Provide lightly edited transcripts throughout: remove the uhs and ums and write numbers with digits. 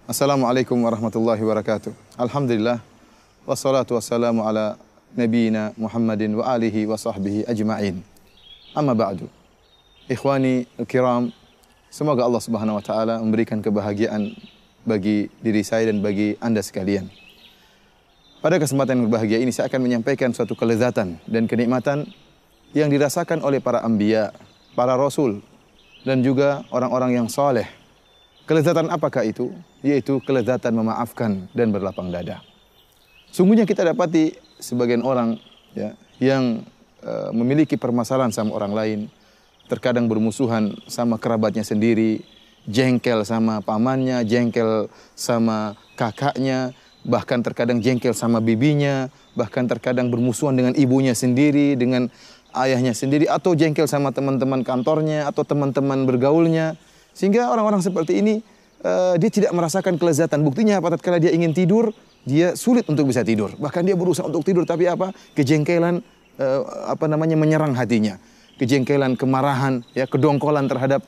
Assalamualaikum warahmatullahi wabarakatuh. Alhamdulillah wassalatu wassalamu ala nabiyina Muhammadin wa alihi wa sahbihi ajma'in. Amma ba'du. Ikhwani al-kiram, semoga Allah Subhanahu wa taala memberikan kebahagiaan bagi diri saya dan bagi Anda sekalian. Pada kesempatan yang berbahagia ini saya akan menyampaikan suatu kelezatan dan kenikmatan yang dirasakan oleh para anbiya, para rasul dan juga orang-orang yang saleh. Kelezatan apakah itu? Yaitu kelezatan memaafkan dan berlapang dada. Sungguhnya kita dapati sebagian orang yang memiliki permasalahan sama orang lain, terkadang bermusuhan sama kerabatnya sendiri, jengkel sama pamannya, jengkel sama kakaknya, bahkan terkadang jengkel sama bibinya, bahkan terkadang bermusuhan dengan ibunya sendiri, dengan ayahnya sendiri, atau jengkel sama teman-teman kantornya atau teman-teman bergaulnya. Sehingga orang-orang seperti ini dia tidak merasakan kelezatan. Buktinya apa? Tatkala dia ingin tidur, dia sulit untuk bisa tidur. Bahkan dia berusaha untuk tidur, tapi apa? Kejengkelan menyerang hatinya. Kejengkelan, kemarahan, kedongkolan terhadap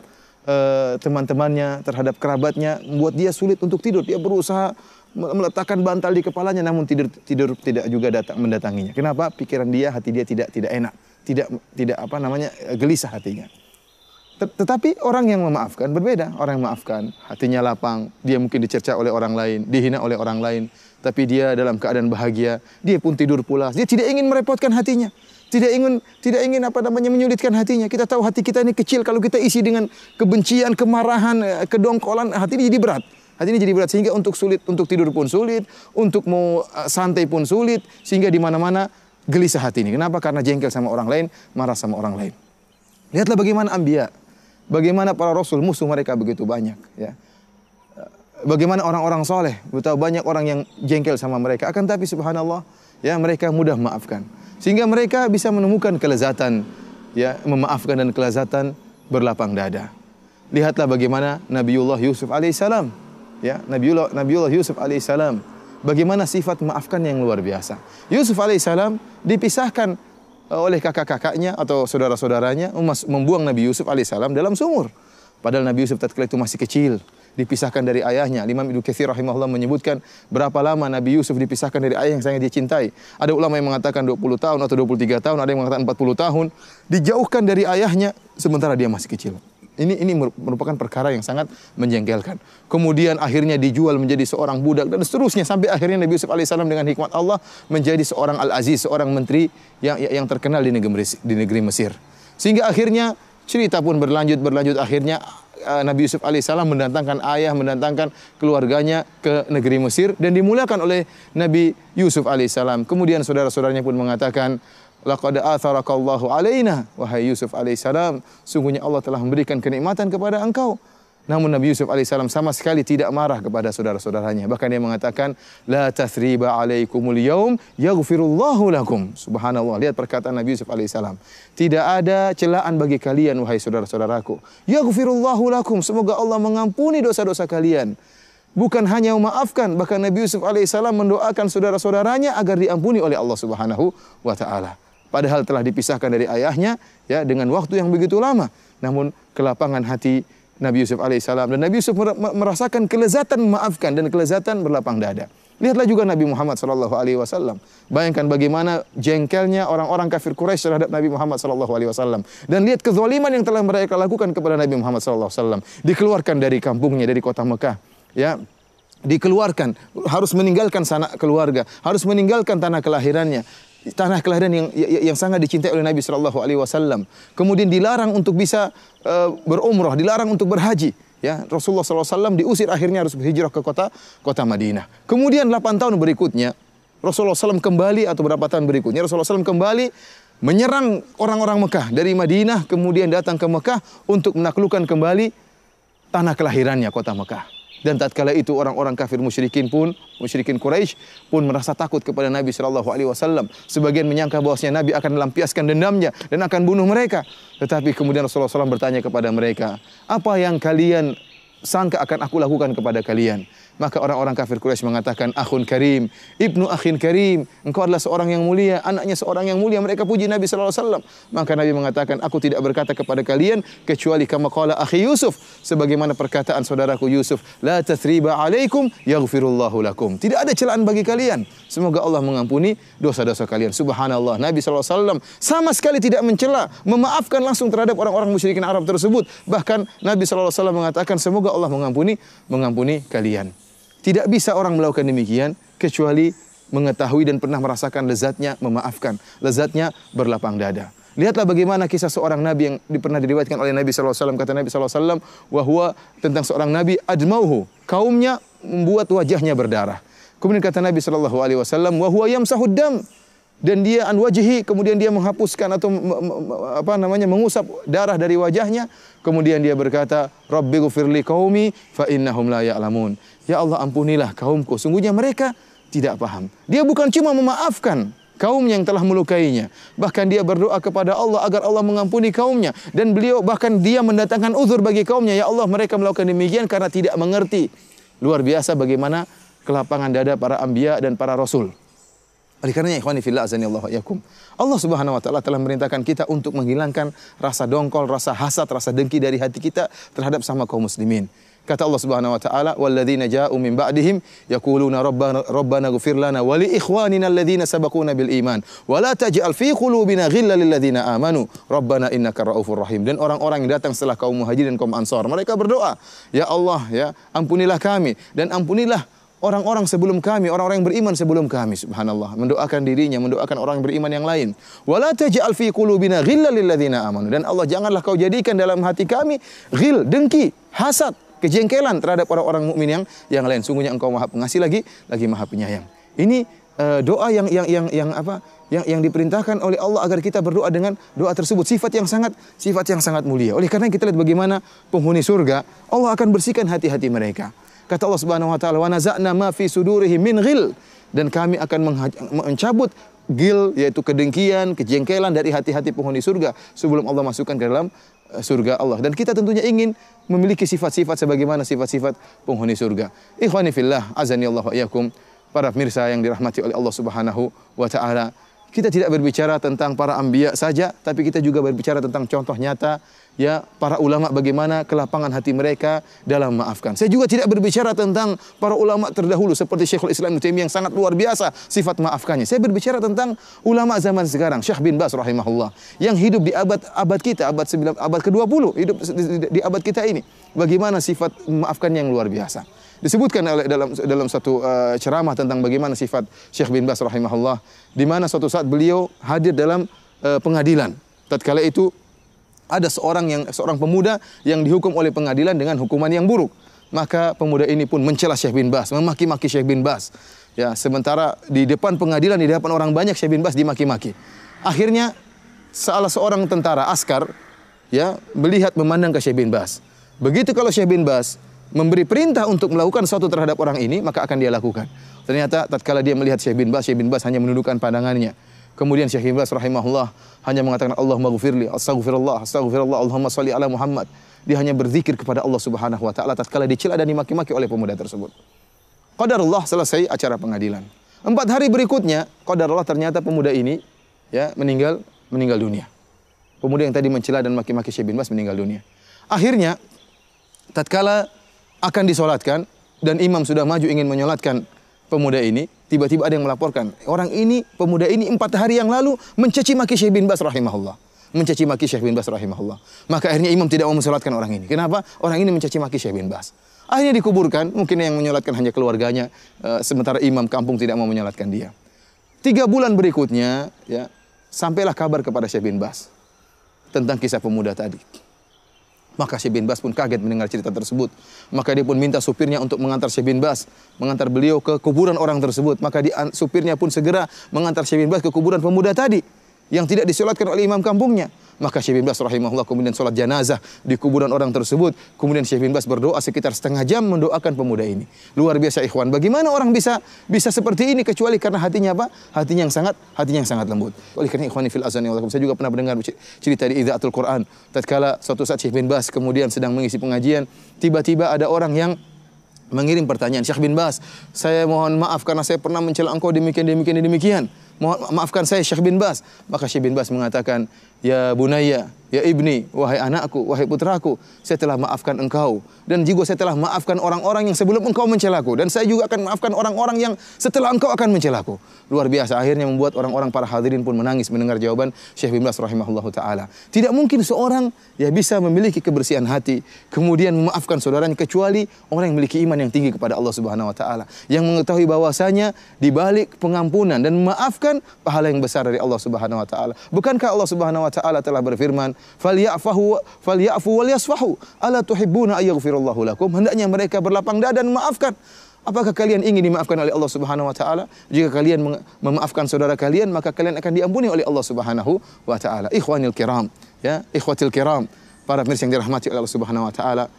teman-temannya, terhadap kerabatnya membuat dia sulit untuk tidur. Dia berusaha meletakkan bantal di kepalanya, namun tidur tidak juga mendatanginya. Kenapa? Pikiran dia, hati dia tidak enak, tidak gelisah hatinya. Tetapi orang yang memaafkan berbeda. Orang yang memaafkan, hatinya lapang, dia mungkin dicerca oleh orang lain, dihina oleh orang lain, tapi dia dalam keadaan bahagia, dia pun tidur pulas. Dia tidak ingin merepotkan hatinya, tidak ingin menyulitkan hatinya. Kita tahu hati kita ini kecil, kalau kita isi dengan kebencian, kemarahan, kedongkolan, hati ini jadi berat. Hati ini jadi berat sehingga untuk tidur pun sulit, untuk mau santai pun sulit, sehingga di mana-mana gelisah hati ini. Kenapa? Karena jengkel sama orang lain, marah sama orang lain. Lihatlah bagaimana anbiya, bagaimana para rasul, musuh mereka begitu banyak. Bagaimana orang-orang soleh, betapa banyak orang yang jengkel sama mereka. Akan tapi subhanallah, mereka mudah memaafkan. Sehingga mereka bisa menemukan kelezatan, memaafkan dan kelezatan berlapang dada. Lihatlah bagaimana Nabiullah Yusuf alaihissalam, Nabiullah Yusuf alaihissalam, bagaimana sifat memaafkan yang luar biasa. Yusuf alaihissalam dipisahkan oleh kakak-kakaknya atau saudara-saudaranya membuang Nabi Yusuf alaihissalam dalam sumur. Padahal Nabi Yusuf tatkala itu masih kecil, dipisahkan dari ayahnya. Imam Ibnu Katsir rahimahullah menyebutkan berapa lama Nabi Yusuf dipisahkan dari ayah yang sangat dia cintai. Ada ulama yang mengatakan 20 tahun atau 23 tahun, ada yang mengatakan 40 tahun. Dijauhkan dari ayahnya sementara dia masih kecil. Ini merupakan perkara yang sangat menjengkelkan. Kemudian akhirnya dijual menjadi seorang budak dan seterusnya sampai akhirnya Nabi Yusuf alaihissalam dengan hikmat Allah menjadi seorang al-aziz, seorang menteri yang terkenal di negeri Mesir. Sehingga akhirnya cerita pun berlanjut akhirnya Nabi Yusuf alaihissalam mendatangkan keluarganya ke negeri Mesir dan dimuliakan oleh Nabi Yusuf alaihissalam. Kemudian saudara-saudaranya pun mengatakan, laqad atharakallahu alaina, wahai Yusuf alaihissalam, sungguhnya Allah telah memberikan kenikmatan kepada engkau. Namun Nabi Yusuf alaihissalam sama sekali tidak marah kepada saudara-saudaranya. Bahkan dia mengatakan, la tathriba alaikumul yaum yaghfirullahu lakum. Subhanallah, lihat perkataan Nabi Yusuf alaihissalam. Tidak ada celaan bagi kalian wahai saudara-saudaraku. Yaghfirullahu lakum, semoga Allah mengampuni dosa-dosa kalian. Bukan hanya memaafkan, bahkan Nabi Yusuf alaihissalam mendoakan saudara-saudaranya agar diampuni oleh Allah Subhanahu wa taala. Padahal telah dipisahkan dari ayahnya dengan waktu yang begitu lama. Namun kelapangan hati Nabi Yusuf alaihissalam dan Nabi Yusuf merasakan kelezatan memaafkan dan kelezatan berlapang dada. Lihatlah juga Nabi Muhammad sallallahu alaihi wasallam. Bayangkan bagaimana jengkelnya orang-orang kafir Quraisy terhadap Nabi Muhammad sallallahu alaihi wasallam. Dan lihat kezaliman yang telah mereka lakukan kepada Nabi Muhammad sallallahu alaihi wasallam. Dikeluarkan dari kampungnya, dari kota Mekah, dikeluarkan, harus meninggalkan sanak keluarga, harus meninggalkan tanah kelahirannya. Tanah kelahiran yang sangat dicintai oleh Nabi sallallahu alaihi wasallam. Kemudian dilarang untuk bisa berumrah, dilarang untuk berhaji. Rasulullah sallallahu alaihi wasallam diusir, akhirnya harus berhijrah ke kota Madinah. Kemudian 8 tahun berikutnya Rasulullah SAW kembali, atau berapa tahun berikutnya Rasulullah SAW kembali menyerang orang-orang Mekah dari Madinah, kemudian datang ke Mekah untuk menaklukkan kembali tanah kelahirannya, kota Mekah. Dan tatkala itu orang-orang kafir musyrikin Quraisy pun merasa takut kepada Nabi sallallahu alaihi wasallam. Sebagian menyangka bahwasanya Nabi akan melampiaskan dendamnya dan akan bunuh mereka. Tetapi kemudian Rasulullah SAW bertanya kepada mereka, apa yang kalian sangka akan aku lakukan kepada kalian? Maka orang-orang kafir Quraisy mengatakan, akhun karim, ibnu akhin karim, engkau adalah seorang yang mulia, anaknya seorang yang mulia. Mereka puji Nabi sallallahu alaihi wasallam. Maka Nabi mengatakan, aku tidak berkata kepada kalian kecuali kama qala akhi Yusuf, sebagaimana perkataan saudaraku Yusuf, la tathriba alaikum yaghfirullahu lakum. Tidak ada celaan bagi kalian. Semoga Allah mengampuni dosa-dosa kalian. Subhanallah, Nabi sallallahu alaihi wasallam sama sekali tidak mencela, memaafkan langsung terhadap orang-orang musyrikin Arab tersebut. Bahkan Nabi sallallahu alaihi wasallam mengatakan, semoga Allah mengampuni kalian. Tidak bisa orang melakukan demikian kecuali mengetahui dan pernah merasakan lezatnya memaafkan, lezatnya berlapang dada. Lihatlah bagaimana kisah seorang nabi yang pernah diriwayatkan oleh Nabi sallallahu alaihi wasallam. Kata Nabi sallallahu alaihi wasallam, wa huwa, tentang seorang nabi, admauhu, kaumnya membuat wajahnya berdarah. Kemudian kata Nabi sallallahu alaihi wasallam, wa huwa yamsahud dam, dan dia an wajhi, kemudian dia menghapuskan atau mengusap darah dari wajahnya. Kemudian dia berkata, Rabbighfirli qaumi fa innahum la ya'lamun. Ya Allah, ampunilah kaumku, sungguhnya mereka tidak paham. Dia bukan cuma memaafkan kaum yang telah melukainya, bahkan dia berdoa kepada Allah agar Allah mengampuni kaumnya. Dan beliau bahkan dia mendatangkan uzur bagi kaumnya. Ya Allah, mereka melakukan demikian karena tidak mengerti. Luar biasa bagaimana kelapangan dada para anbiya dan para rasul. Oleh karenanya ikhwani fillah azanillahu wa iyyakum, Allah Subhanahu wa taala telah memerintahkan kita untuk menghilangkan rasa dongkol, rasa hasad, rasa dengki dari hati kita terhadap sama kaum muslimin. Kata Allah Subhanahu wa taala, walladzina ja'u min ba'dihim yaquluna rabbana ighfir lana wa li ikhwanina alladzina sabaquna bil iman wa la taj'al fi qulubina ghillan lil ladzina amanu rabbana innaka raufur rahim. Dan orang-orang yang datang setelah kaum Muhajirin dan kaum Ansar, mereka berdoa, ya Allah, ya ampunilah kami dan ampunilah orang-orang sebelum kami, orang-orang yang beriman sebelum kami. Subhanallah, mendoakan dirinya, mendoakan orang yang beriman yang lain. Wala taj'al fi qulubina ghillan lil ladzina amanu. Dan Allah, janganlah kau jadikan dalam hati kami ghil, dengki, hasad, kejengkelan terhadap orang-orang mukmin yang lain. Sungguhnya Engkau Maha Pengasih lagi Maha Penyayang. Ini doa yang diperintahkan oleh Allah agar kita berdoa dengan doa tersebut, sifat yang sangat mulia. Oleh karena kita lihat bagaimana penghuni surga, Allah akan bersihkan hati-hati mereka. Kata Allah Subhanahu wa taala, wa naza'na ma fi sudurihim min ghil, dan kami akan mencabut ghil, yaitu kedengkian, kejengkelan dari hati-hati penghuni surga sebelum Allah masukkan ke dalam surga Allah. Dan kita tentunya ingin memiliki sifat-sifat sebagaimana sifat-sifat penghuni surga. Ikhwani fillah azanillahu wa iyyakum, para pemirsa yang dirahmati oleh Allah Subhanahu wa taala, kita tidak berbicara tentang para anbiya saja, tapi kita juga berbicara tentang contoh nyata, ya, para ulama bagaimana kelapangan hati mereka dalam memaafkan. Saya juga tidak berbicara tentang para ulama terdahulu seperti Syekhul Islam Ibnu Taimiyah yang sangat luar biasa sifat maafkannya. Saya berbicara tentang ulama zaman sekarang, Syekh bin Baz rahimahullah, yang hidup di abad kita, abad ke-20, hidup di abad kita ini. Bagaimana sifat memaafkan yang luar biasa. Disebutkan dalam satu ceramah tentang bagaimana sifat Syekh bin Baz rahimahullah, di mana suatu saat beliau hadir dalam pengadilan. Tatkala itu ada seorang pemuda yang dihukum oleh pengadilan dengan hukuman yang buruk. Maka pemuda ini pun mencela Syekh bin Baz, memaki-maki Syekh bin Baz. Ya, sementara di depan pengadilan, di depan orang banyak, Syekh bin Baz dimaki-maki. Akhirnya salah seorang tentara askar, ya, melihat memandang ke Syekh bin Baz. Begitu kalau Syekh bin Baz memberi perintah untuk melakukan sesuatu terhadap orang ini, maka akan dia lakukan. Ternyata tatkala dia melihat Syekh bin Baz hanya menundukkan pandangannya. Kemudian Syekh bin Baz rahimahullah hanya mengatakan Allahumma ghfirli, astaghfirullah, Allahumma shalli ala Muhammad. Dia hanya berzikir kepada Allah Subhanahu wa taala tatkala dicela dan dimaki-maki oleh pemuda tersebut. Qadarullah, selesai acara pengadilan. 4 hari berikutnya, qadarullah, ternyata pemuda ini, ya, meninggal dunia. Pemuda yang tadi mencela dan maki-maki Syekh bin Baz meninggal dunia. Akhirnya tatkala akan disolatkan dan imam sudah maju ingin menyolatkan pemuda ini, tiba-tiba ada yang melaporkan, pemuda ini 4 hari yang lalu mencaci maki Syekh bin Baz rahimahullah. Maka akhirnya imam tidak mau mensolatkan orang ini. Kenapa? Orang ini mencaci maki Syekh bin Baz. Akhirnya dikuburkan, mungkin yang menyolatkan hanya keluarganya, sementara imam kampung tidak mau menyolatkan dia. 3 bulan berikutnya, ya, sampailah kabar kepada Syekh bin Baz tentang kisah pemuda tadi. Maka Syekh bin Baz pun kaget mendengar cerita tersebut. Maka dia pun minta supirnya untuk mengantar Syekh bin Baz, mengantar beliau ke kuburan orang tersebut. Maka supirnya pun segera mengantar Syekh bin Baz ke kuburan pemuda tadi yang tidak disolatkan oleh imam kampungnya. Maka Syekh bin Baz rahimahullah kemudian sholat janazah di kuburan orang tersebut. Kemudian Syekh bin Baz berdoa sekitar setengah jam mendoakan pemuda ini. Luar biasa ikhwan. Bagaimana orang bisa seperti ini kecuali karena hatinya apa? Hatinya yang sangat lembut. Oleh karena ikhwani fil azani walakum, saya juga pernah mendengar cerita di Idzaatul Quran. Tatkala suatu saat Syekh bin Baz kemudian sedang mengisi pengajian, tiba-tiba ada orang yang mengirim pertanyaan, Syekh bin Baz, saya mohon maaf karena saya pernah mencela engkau demikian. Mohon maafkan saya Syekh bin Baz. Maka Syekh bin Baz mengatakan, ya bunayya, ya ibni, wahai anakku, wahai putraku, saya telah maafkan engkau. Dan juga saya telah maafkan orang-orang yang sebelum engkau mencelaku. Dan saya juga akan maafkan orang-orang yang setelah engkau akan mencelaku. Luar biasa, akhirnya membuat orang-orang para hadirin pun menangis mendengar jawaban Syekh bin Baz rahimahullahu ta'ala. Tidak mungkin seorang ya bisa memiliki kebersihan hati, kemudian memaafkan saudaranya, kecuali orang yang memiliki iman yang tinggi kepada Allah Subhanahu wa ta'ala, yang mengetahui bahwasanya di balik pengampunan dan memaafkan pahala yang besar dari Allah Subhanahu wa ta'ala. Bukankah Allah Subhanahu wa ta'ala telah berfirman, "Falyafu walyasfahu, ala tuhibbuna ayaghfirallahu lakum?" Hendaknya mereka berlapang dada dan memaafkan. Apakah kalian ingin dimaafkan oleh Allah Subhanahu wa ta'ala? Jika kalian memaafkan saudara kalian, maka kalian akan diampuni oleh Allah Subhanahu wa ta'ala. Ikhwanil kiram, ya, ikhwatil kiram, para pemirsa yang dirahmati oleh Allah Subhanahu wa ta'ala.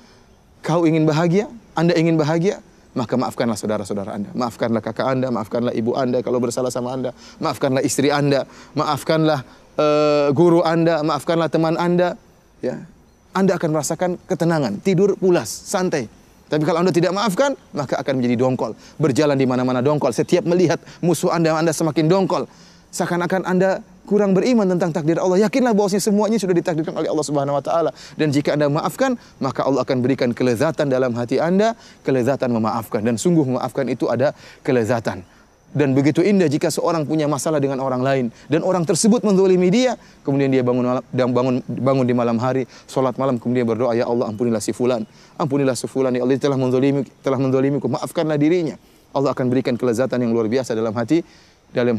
Kau ingin bahagia? Anda ingin bahagia? Maka maafkanlah saudara-saudara Anda. Maafkanlah kakak Anda, maafkanlah ibu Anda kalau bersalah sama Anda. Maafkanlah istri Anda, maafkanlah guru Anda, maafkanlah teman Anda. Ya. Anda akan merasakan ketenangan, tidur pulas, santai. Tapi kalau Anda tidak maafkan, maka akan menjadi dongkol. Berjalan di mana-mana dongkol. Setiap melihat musuh Anda semakin dongkol. Seakan-akan Anda kurang beriman tentang takdir Allah. Yakinlah bahwasanya semuanya sudah ditakdirkan oleh Allah Subhanahu wa ta'ala. Dan jika Anda maafkan, maka Allah akan berikan kelezatan dalam hati Anda, kelezatan memaafkan. Dan sungguh memaafkan itu ada kelezatan. Dan begitu indah jika seorang punya masalah dengan orang lain dan orang tersebut menzalimi dia, kemudian dia bangun di malam hari, salat malam, kemudian berdoa, ya Allah ampunilah si fulan, ya Allah telah menzalimiku, maafkanlah dirinya. Allah akan berikan kelezatan yang luar biasa dalam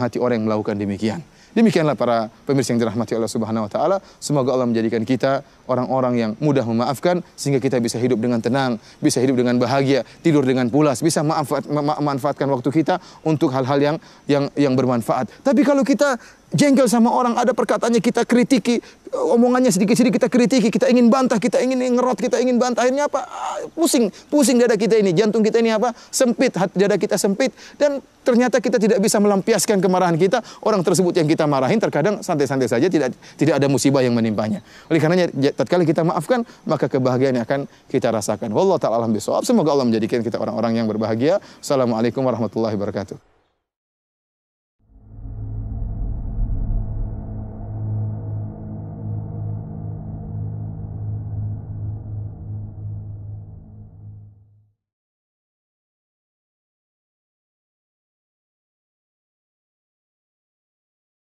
hati orang yang melakukan demikian. Demikianlah para pemirsa yang dirahmati Allah Subhanahu wa ta'ala. Semoga Allah menjadikan kita orang-orang yang mudah memaafkan, sehingga kita bisa hidup dengan tenang, bisa hidup dengan bahagia, tidur dengan pulas, bisa memanfaatkan waktu kita untuk hal-hal yang bermanfaat. Tapi kalau kita jengkel sama orang, ada perkataannya kita kritiki, omongannya sedikit-sedikit kita kritiki, kita ingin bantah, kita ingin ngerot, kita ingin bantah, akhirnya apa? Pusing dada kita ini, jantung kita ini apa? Sempit, hati dada kita sempit, dan ternyata kita tidak bisa melampiaskan kemarahan kita. Orang tersebut yang kita marahin terkadang santai-santai saja, tidak ada musibah yang menimpanya. Oleh karenanya tatkala kita maafkan, maka kebahagiaan yang akan kita rasakan. Wallahu ta'ala alam bisawab. Semoga Allah menjadikan kita orang-orang yang berbahagia. Assalamualaikum warahmatullahi wabarakatuh.